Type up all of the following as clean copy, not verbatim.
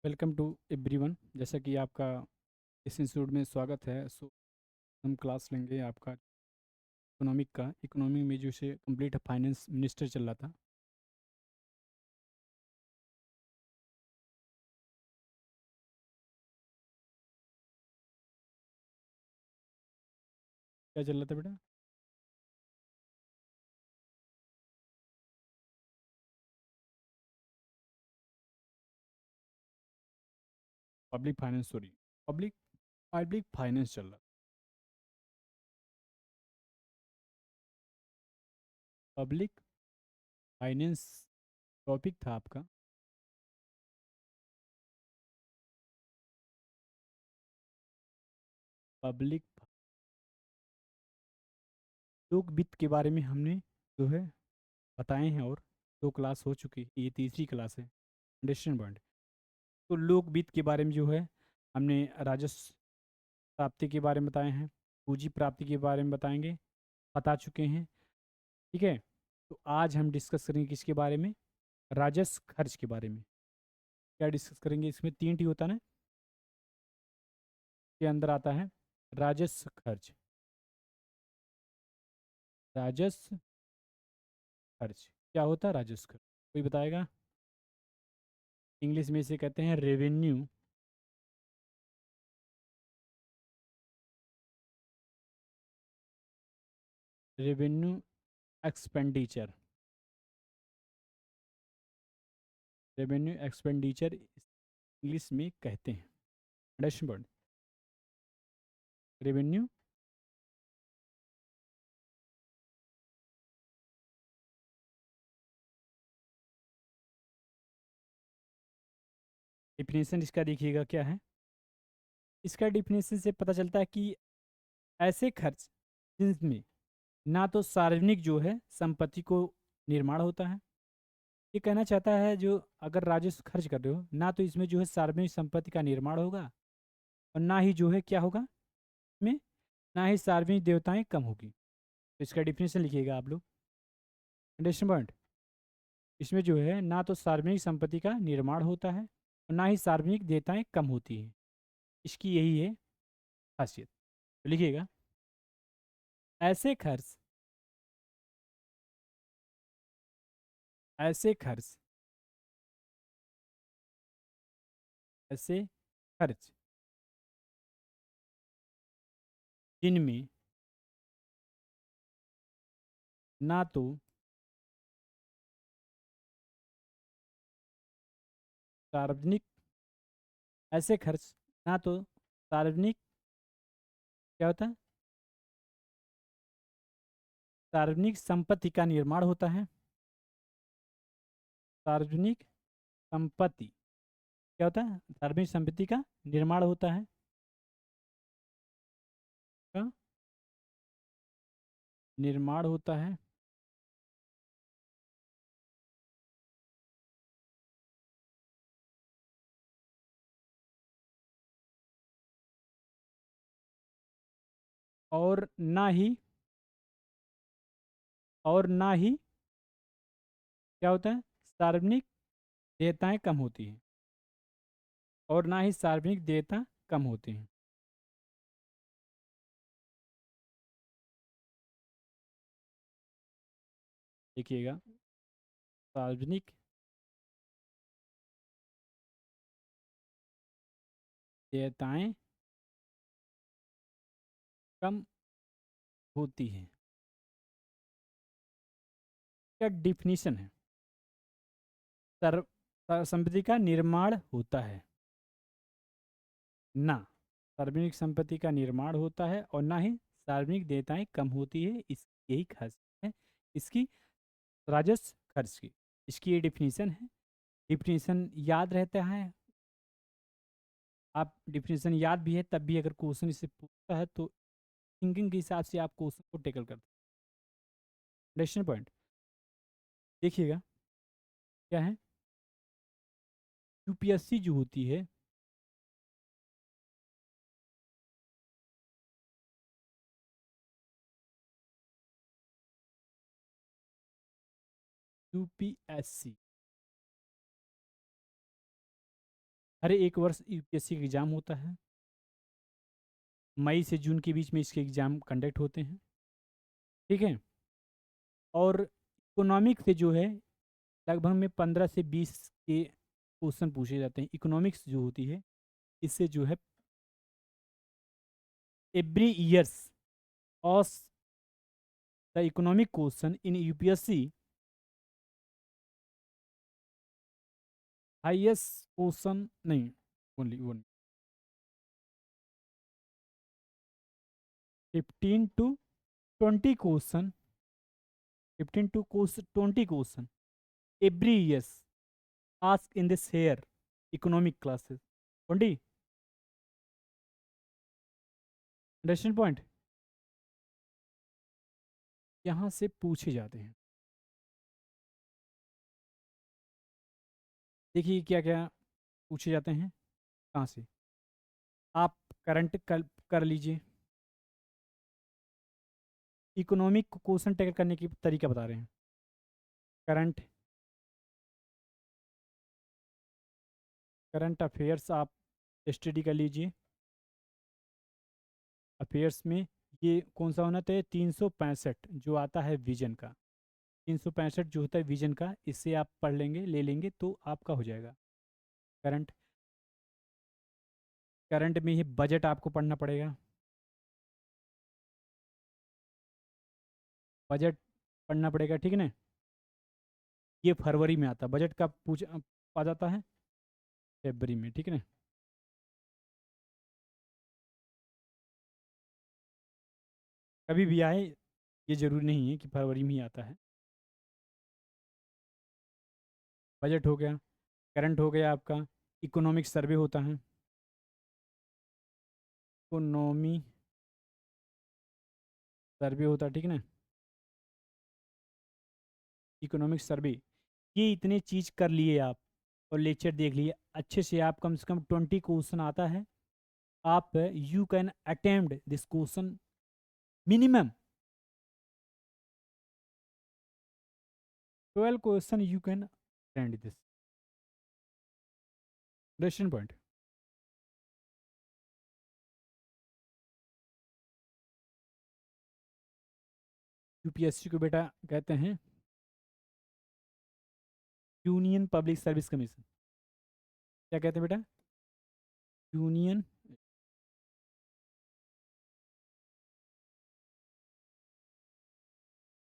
Welcome to everyone. जैसा कि आपका इस इंस्टीट्यूट में स्वागत है। हम क्लास लेंगे आपका इकोनॉमिक का। इकोनॉमी में जो से कंप्लीट फाइनेंस मिनिस्टर चल रहा था। क्या चल रहा था बेटा? Public finance, sorry, public public finance चल रहा था। पब्लिक फाइनेंस टॉपिक था आपका। पब्लिक लोक वित्त के बारे में हमने जो है बताए हैं, और 2 क्लास हो चुकी है, ये तीसरी क्लास है। Understand point. तो लोक वित्त के बारे में जो है हमने राजस्व प्राप्ति के बारे में बताए हैं, पूंजी प्राप्ति के बारे में बताएंगे, बता चुके हैं। ठीक है। तो आज हम डिस्कस करेंगे किसके बारे में? राजस्व खर्च के बारे में। क्या डिस्कस करेंगे? इसमें 3 होता है ना, के अंदर आता है राजस्व खर्च। राजस्व खर्च क्या होता है? राजस्व खर्च कोई बताएगा? इंग्लिश में इसे कहते हैं revenue. Revenue expenditure. Revenue expenditure English में कहते हैं। अंडरस्टैंड? रेवेन्यू डिफिनेशन इसका देखिएगा क्या है। इसका डिफिनेशन से पता चलता है कि ऐसे खर्च जिनमें ना तो सार्वजनिक जो है संपत्ति को निर्माण होता है। ये कहना चाहता है जो अगर राजस्व खर्च कर रहे हो, ना तो इसमें जो है सार्वजनिक संपत्ति का निर्माण होगा, और ना ही जो है क्या होगा इसमें, ना ही सार्वजनिक देवताएं कम होगी। तो इसका डिफिनेशन लिखिएगा आप लोग। Understand point? इसमें जो है ना तो सार्वजनिक संपत्ति का निर्माण होता है, और ना ही सार्वजनिक देयताएं कम होती हैं। इसकी यही है खासियत। तो लिखिएगा ऐसे खर्च, ऐसे खर्च, ऐसे खर्च जिनमें ना तो सार्वजनिक, ऐसे खर्च ना तो सार्वजनिक, क्या होता है, सार्वजनिक संपत्ति का निर्माण होता है। सार्वजनिक संपत्ति क्या होता है? सार्वजनिक संपत्ति का निर्माण होता है। का निर्माण होता है। और ना ही, और ना ही क्या होता है, सार्वजनिक देयताएं कम होती हैं। और ना ही सार्वजनिक देयता कम होती हैं। देखिएगा सार्वजनिक देयताएं कम होती हैं। क्या डिफिनीशन है? संपत्ति का निर्माण होता है, ना सार्वजनिक संपत्ति का निर्माण होता है, और ना ही सार्वजनिक देयताएं कम होती है। इस यही खासियत है इसकी, राजस्व खर्च की। इसकी ये डिफिनीशन है। डिफिनीशन याद रहता है। आप डिफिनीशन याद भी है, तब भी अगर क्वेश्चन इससे पूछता है तो थिंकिंग के हिसाब से आप क्वेश्चन को टेकल करते हैं। Understand point? देखिएगा क्या है, यूपीएससी जो होती है, यूपीएससी हर एक वर्ष यूपीएससी का एग्ज़ाम होता है। मई से जून के बीच में इसके एग्ज़ाम कंडक्ट होते हैं, ठीक है। और इकोनॉमिक से जो है लगभग में 15 से 20 के क्वेश्चन पूछे जाते हैं। इकोनॉमिक्स जो होती है इससे जो है every years ask the economic question in UPSC highest question नहीं, only one 15 to 20 question, 15 to 20 question every years ask in this here economic classes 20 understand point यहाँ से पूछे जाते हैं। देखिए क्या क्या पूछे जाते हैं, कहाँ से। आप करंट कर लीजिए। इकोनॉमिक क्वेश्चन टैकल करने की तरीका बता रहे हैं। करंट करंट अफेयर्स आप स्टडी कर लीजिए। अफेयर्स में ये कौन सा होना चाहिए, 365 जो आता है विजन का, 365 जो होता है विजन का, इससे आप पढ़ लेंगे, ले लेंगे तो आपका हो जाएगा। करंट करंट में ही बजट आपको पढ़ना पड़ेगा। बजट पढ़ना पड़ेगा, ठीक है ना। ये फरवरी में आता है, बजट कब पूछ आ जाता है, फरवरी में, ठीक है ना। कभी भी आए, ये जरूरी नहीं है कि फरवरी में ही आता है। बजट हो गया, करंट हो गया आपका, इकोनॉमिक सर्वे होता है, इकोनॉमी सर्वे होता है, ठीक है ना। इकोनॉमिक सर्वे, ये इतने चीज कर लिए आप और लेक्चर देख लिए अच्छे से, आप कम से कम 20 क्वेश्चन आता है। आप you can attempt this question minimum 12 question you can attempt this, understand point. UPSC को बेटा कहते हैं यूनियन पब्लिक सर्विस कमीशन। क्या कहते हैं बेटा, यूनियन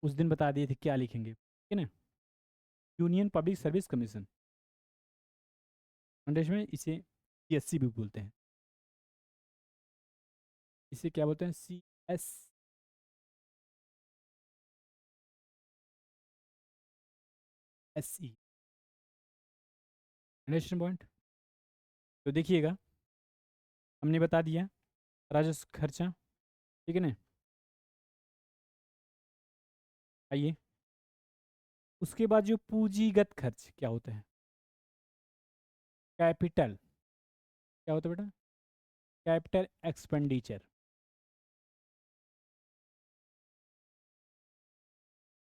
उस दिन बता दिए थे क्या लिखेंगे, ठीक है ना। Union public service commission, understand में इसे पीएससी भी बोलते हैं। इसे क्या बोलते हैं, CSE, अंडरस्टैंड पॉइंट। तो देखिएगा, हमने बता दिया राजस्व खर्चा, ठीक है ना। आइए, उसके बाद जो पूंजीगत खर्च क्या होता है, कैपिटल क्या होता है बेटा, capital expenditure,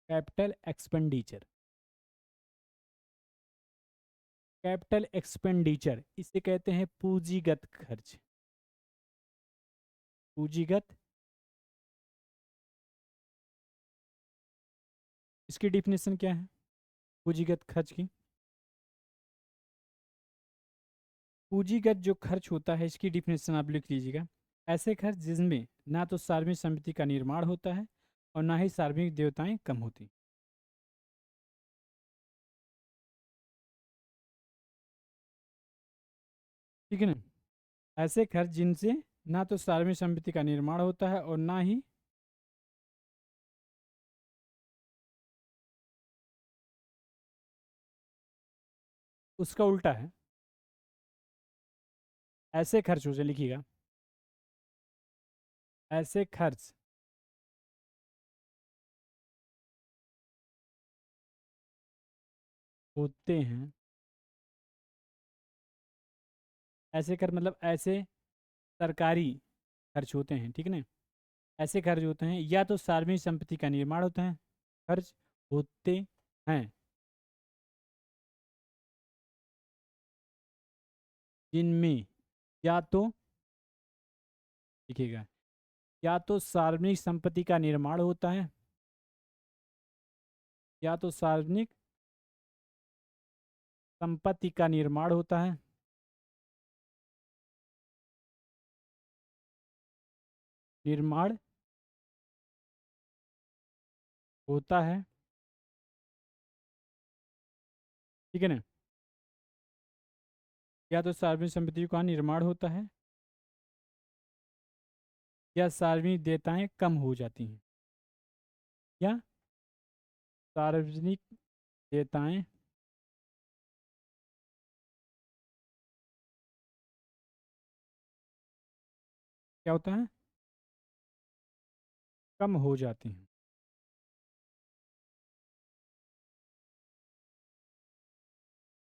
capital expenditure, capital expenditure इसे कहते हैं पूंजीगत खर्च। पूंजीगत, इसकी डिफिनेशन क्या है पूंजीगत खर्च की। पूंजीगत जो खर्च होता है इसकी डिफिनेशन आप लिख लीजिएगा, ऐसे खर्च जिसमें ना तो सार्वजनिक संपत्ति का निर्माण होता है और ना ही सार्वजनिक देयताएं कम होती, ठीक है ना। ऐसे खर्च जिनसे ना तो सार्वजनिक संपत्ति का निर्माण होता है और ना ही उसका उल्टा है, ऐसे खर्च हो जाए, लिखिएगा ऐसे खर्च होते हैं, ऐसे कर मतलब ऐसे सरकारी खर्च होते हैं, ठीक है ना। ऐसे खर्च होते हैं या तो सार्वजनिक संपत्ति का निर्माण होता है, खर्च होते हैं, जिनमें या तो देखिएगा, या तो सार्वजनिक संपत्ति का निर्माण होता है, या तो सार्वजनिक संपत्ति का निर्माण होता है, निर्माण होता है, ठीक है ना। या तो सार्वजनिक संपत्ति का निर्माण होता है, या सार्वजनिक देयताएं कम हो जाती हैं, या सार्वजनिक देयताएं क्या होता है, कम हो जाती हैं।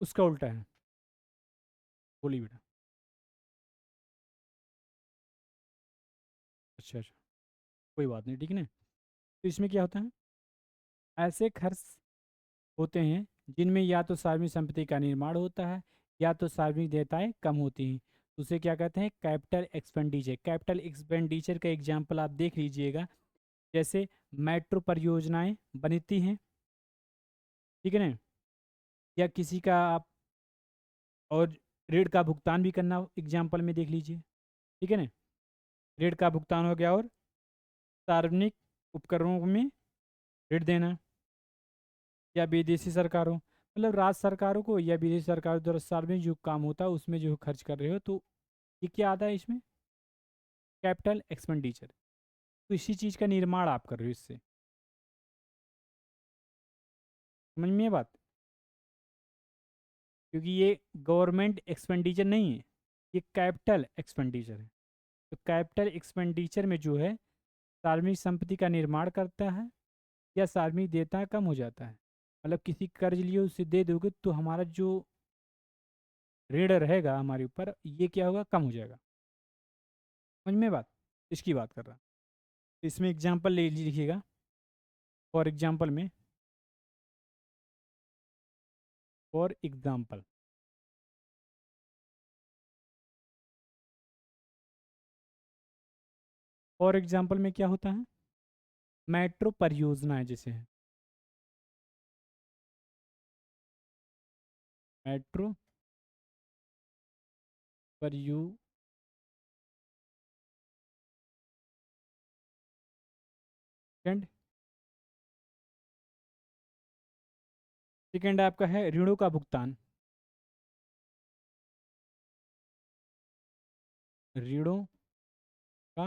उसका उल्टा है। बोलिए बेटा। अच्छा अच्छा, कोई बात नहीं, ठीक है ना। तो इसमें क्या होता है, ऐसे खर्च होते हैं जिनमें या तो सार्वजनिक संपत्ति का निर्माण होता है, या तो सार्वजनिक देयताएं कम होती हैं। तो उसे क्या कहते हैं, कैपिटल एक्सपेंडिचर। कैपिटल एक्सपेंडिचर का एग्जाम्पल आप देख लीजिएगा, जैसे मेट्रो परियोजनाएं बनती हैं, ठीक है ना, या किसी का आप और ऋण का भुगतान भी करना एग्जाम्पल में देख लीजिए, ठीक है ना। ऋण का भुगतान हो गया, और सार्वजनिक उपकरणों में ऋण देना, या विदेशी सरकारों, मतलब राज्य सरकारों को या विदेशी सरकारों द्वारा सार्वजनिक जो काम होता है उसमें जो खर्च कर रहे हो, तो ये क्या आता है इसमें, कैपिटल एक्सपेंडिचर। तो इसी चीज़ का निर्माण आप कर रहे हो इससे। समझ में ये बात, क्योंकि ये गवर्नमेंट एक्सपेंडिचर नहीं है, ये कैपिटल एक्सपेंडिचर है। तो कैपिटल एक्सपेंडिचर में जो है सार्वजनिक संपत्ति का निर्माण करता है, या सार्वजनिक देयता कम हो जाता है। मतलब किसी कर्ज लिए उसे दे दोगे तो हमारा जो ऋण रहेगा हमारे ऊपर, ये क्या होगा, कम हो जाएगा। समझ में बात, इसकी बात कर रहा। तो इसमें एग्जाम्पल ले लिखिएगा। फॉर एग्जाम्पल में, फॉर एग्जाम्पल, फॉर एग्जाम्पल में क्या होता है, मेट्रो परियोजनाएं जैसे है, मेट्रो परियोजनाएं। सेकेंड आपका है ऋणों का भुगतान, ऋणों का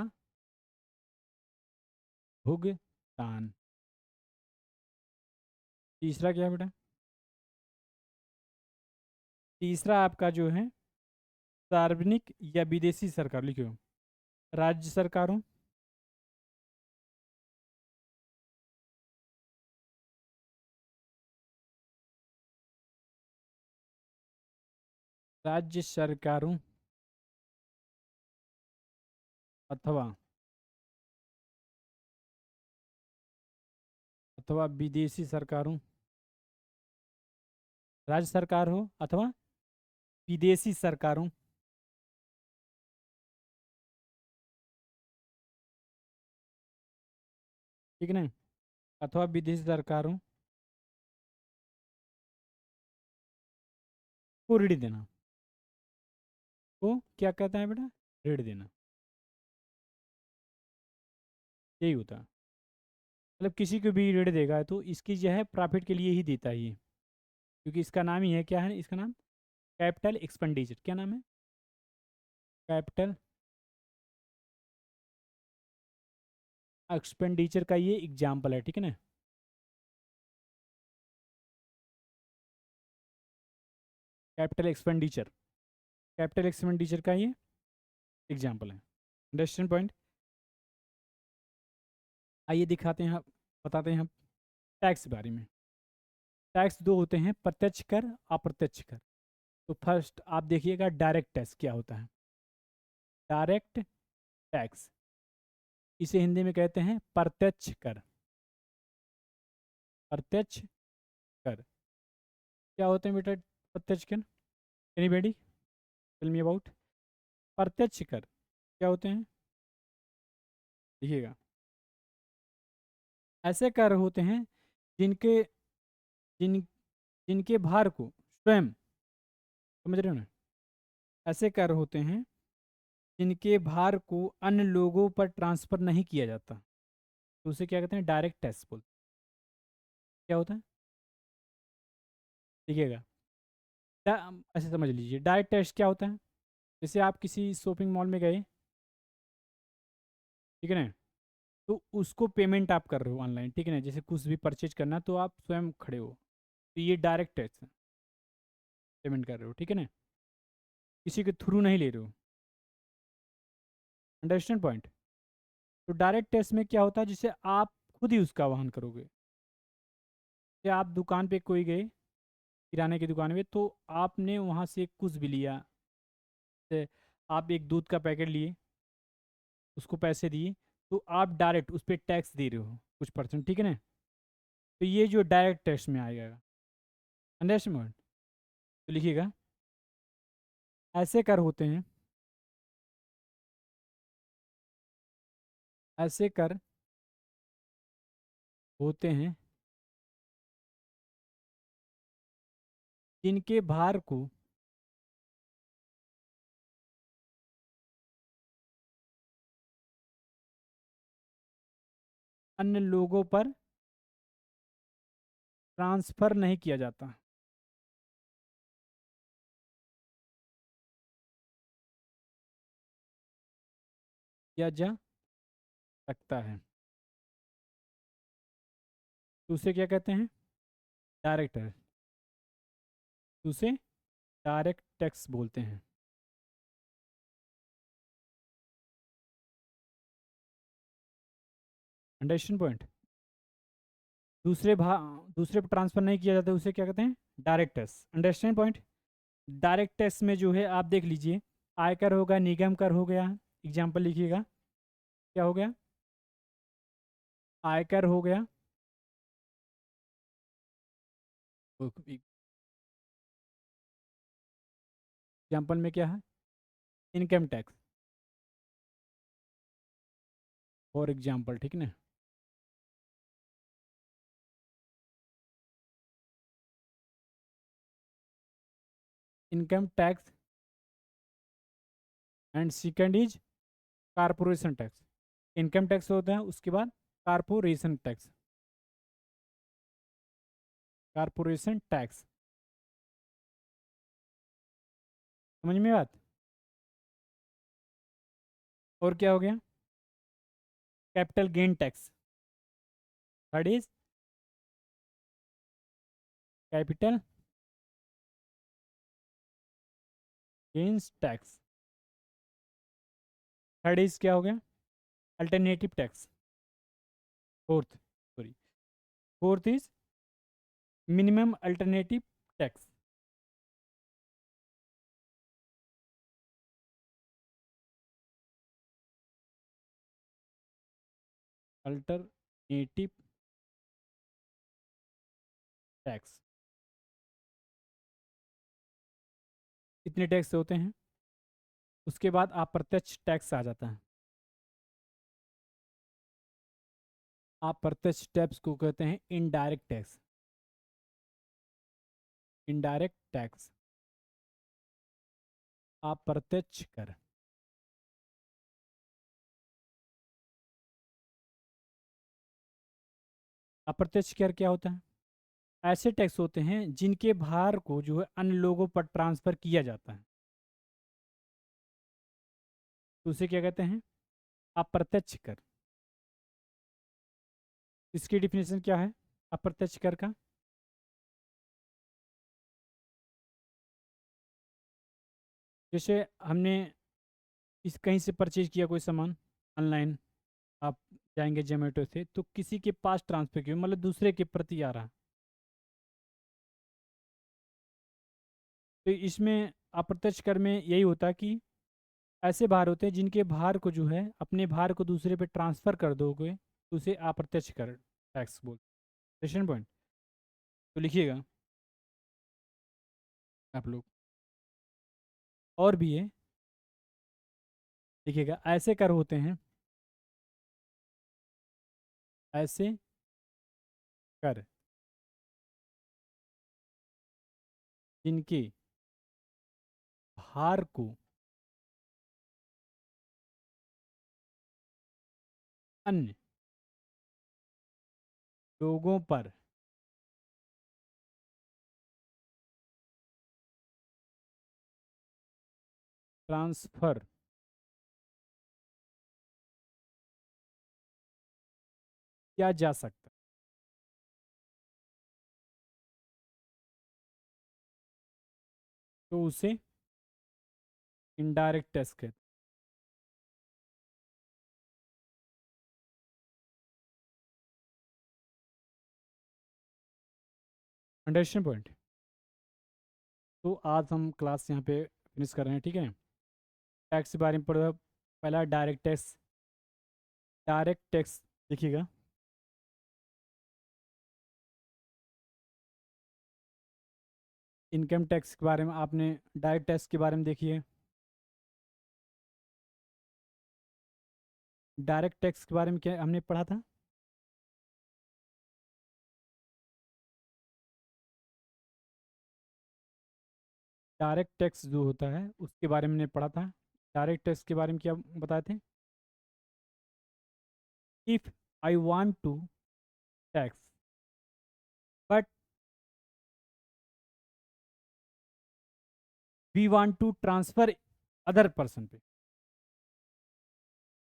भुगतान। तीसरा क्या है बेटा, तीसरा आपका जो है सार्वजनिक या विदेशी सरकार, लिखो, राज्य सरकारों, राज्य सरकारों अथवा अथवा विदेशी सरकारों, राज्य सरकार हो अथवा विदेशी सरकारों, ठीक है ना, अथवा विदेशी सरकारों को ऋण देना, को क्या कहता है बेटा, ऋण देना, यही होता है। मतलब किसी को भी ऋण देगा तो इसकी जो है प्रॉफिट के लिए ही देता है ये, क्योंकि इसका नाम ही है, क्या है इसका नाम, कैपिटल एक्सपेंडिचर। क्या नाम है, कैपिटल एक्सपेंडिचर का ये एग्जाम्पल है, ठीक है ना। कैपिटल एक्सपेंडिचर, कैपिटल एक्सपेंडिचर का ये एग्जाम्पल है। Understand point. आइए दिखाते हैं, बताते हैं हम टैक्स के बारे में। टैक्स दो होते हैं, प्रत्यक्ष कर, अप्रत्यक्ष कर। तो फर्स्ट आप देखिएगा डायरेक्ट टैक्स क्या होता है। डायरेक्ट टैक्स, इसे हिंदी में कहते हैं प्रत्यक्ष कर। प्रत्यक्ष कर क्या होते हैं बेटा, प्रत्यक्ष कर, एनीबॉडी। Tell me about. प्रत्यक्ष कर क्या होते हैं, देखिएगा। ऐसे कर होते हैं जिनके जिन जिनके भार को स्वयं, समझ रहे हो ना, ऐसे कर होते हैं जिनके भार को अन्य लोगों पर ट्रांसफर नहीं किया जाता, तो उसे क्या कहते हैं, डायरेक्ट टैक्स बोलते हैं। क्या होता है, देखिएगा। ऐसे समझ लीजिए, डायरेक्ट टैक्स क्या होता है। जैसे आप किसी शॉपिंग मॉल में गए, ठीक है ना, तो उसको पेमेंट आप कर रहे हो ऑनलाइन, ठीक है ना, जैसे कुछ भी परचेज करना तो आप स्वयं खड़े हो, तो ये डायरेक्ट टैक्स है, पेमेंट कर रहे हो, ठीक है ना, किसी के थ्रू नहीं ले रहे हो। Understand point. तो डायरेक्ट टैक्स में क्या होता है, जिसे आप खुद ही उसका वहन करोगे। जैसे आप दुकान पे कोई गए, किराने की दुकान में, तो आपने वहाँ से कुछ भी लिया, जैसे आप एक दूध का पैकेट लिए, उसको पैसे दिए, तो आप डायरेक्ट उस पर टैक्स दे रहे हो कुछ परसेंट, ठीक है ना, तो ये जो डायरेक्ट टैक्स में आएगा। Understand point. तो लिखिएगा, ऐसे कर होते हैं, ऐसे कर होते हैं जिनके भार को अन्य लोगों पर ट्रांसफर नहीं किया जाता, किया जा सकता है, तो उसे क्या कहते हैं, डायरेक्ट टैक्स। उसे डायरेक्ट टैक्स बोलते हैं। Understand point. दूसरे भा दूसरे पर ट्रांसफर नहीं किया जाता, उसे क्या कहते हैं, direct tax. Understand point. Direct tax में जो है आप देख लीजिए, आयकर होगा, निगम कर हो गया, एग्जाम्पल लिखिएगा, क्या हो गया, आयकर हो गया, एग्जाम्पल में क्या है, इनकम टैक्स, फॉर एग्जाम्पल, ठीक है ना। Income tax and second is corporation tax. Income tax होता है, उसके बाद कारपोरेशन टैक्स, कारपोरेशन टैक्स, समझ में बात। और क्या हो गया, capital gain tax, third is capital gains tax, third is क्या हो गया, alternative tax, fourth, sorry, fourth is minimum alternative tax. Alternative tax, इतने टैक्स होते हैं। उसके बाद अप्रत्यक्ष टैक्स आ जाता है। अप्रत्यक्ष टैक्स को कहते हैं इनडायरेक्ट टैक्स, इनडायरेक्ट टैक्स, अप्रत्यक्ष कर। अप्रत्यक्ष कर क्या होता है, ऐसे टैक्स होते हैं जिनके भार को जो है अन्य लोगों पर ट्रांसफर किया जाता है, तो उसे क्या कहते हैं, अप्रत्यक्ष कर। इसकी डिफिनेशन क्या है, अप्रत्यक्ष कर का, जैसे हमने इस कहीं से परचेज किया कोई सामान ऑनलाइन, आप जाएंगे जोमेटो से, तो किसी के पास ट्रांसफर किया, मतलब दूसरे के प्रति आ रहा, तो इसमें अप्रत्यक्ष कर में यही होता है कि ऐसे भार होते हैं जिनके भार को जो है अपने भार को दूसरे पे ट्रांसफर कर दोगे, तो उसे अप्रत्यक्ष कर टैक्स बोलते हैं। पॉइंट। तो लिखिएगा आप लोग, और भी है, देखिएगा, ऐसे कर होते हैं, ऐसे कर जिनके भार को अन्य लोगों पर ट्रांसफर किया जा सकता, तो उसे इनडायरेक्ट टैक्स कहते हैं। Understand point. तो आज हम क्लास यहाँ पे फिनिश कर रहे हैं, ठीक है। टैक्स के बारे में पढ़ो। पहला डायरेक्ट टैक्स। डायरेक्ट टैक्स देखिएगा, इनकम टैक्स के बारे में आपने डायरेक्ट टैक्स के बारे में देखिए। डायरेक्ट टैक्स के बारे में क्या हमने पढ़ा था? डायरेक्ट टैक्स जो होता है उसके बारे में हमने पढ़ा था। डायरेक्ट टैक्स के बारे में क्या बताए थे? If I want to tax but we want to transfer other person पे,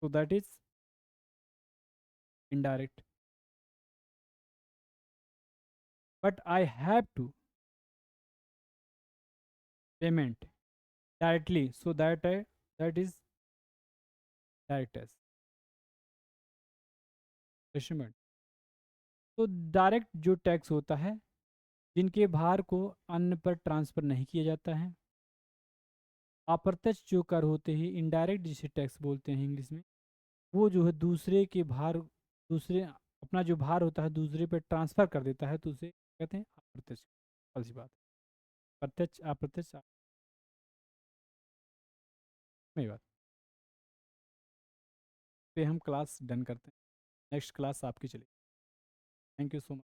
so that is indirect. But I have to payment directly, so that is direct tax. Measurement. तो डायरेक्ट जो tax होता है जिनके भार को अन्य पर ट्रांसफर नहीं किया जाता है। अप्रत्यक्ष जो कर होते हैं इनडायरेक्ट, जिसे टैक्स बोलते हैं इंग्लिश में, वो जो है दूसरे के भार, दूसरे अपना जो भार होता है दूसरे पे ट्रांसफर कर देता है, तो उसे कहते हैं अप्रत्यक्ष। सी बात, प्रत्यक्ष अप्रत्यक्ष नहीं बात। पे हम क्लास डन करते हैं, नेक्स्ट क्लास आपकी चलेगी। Thank you so much.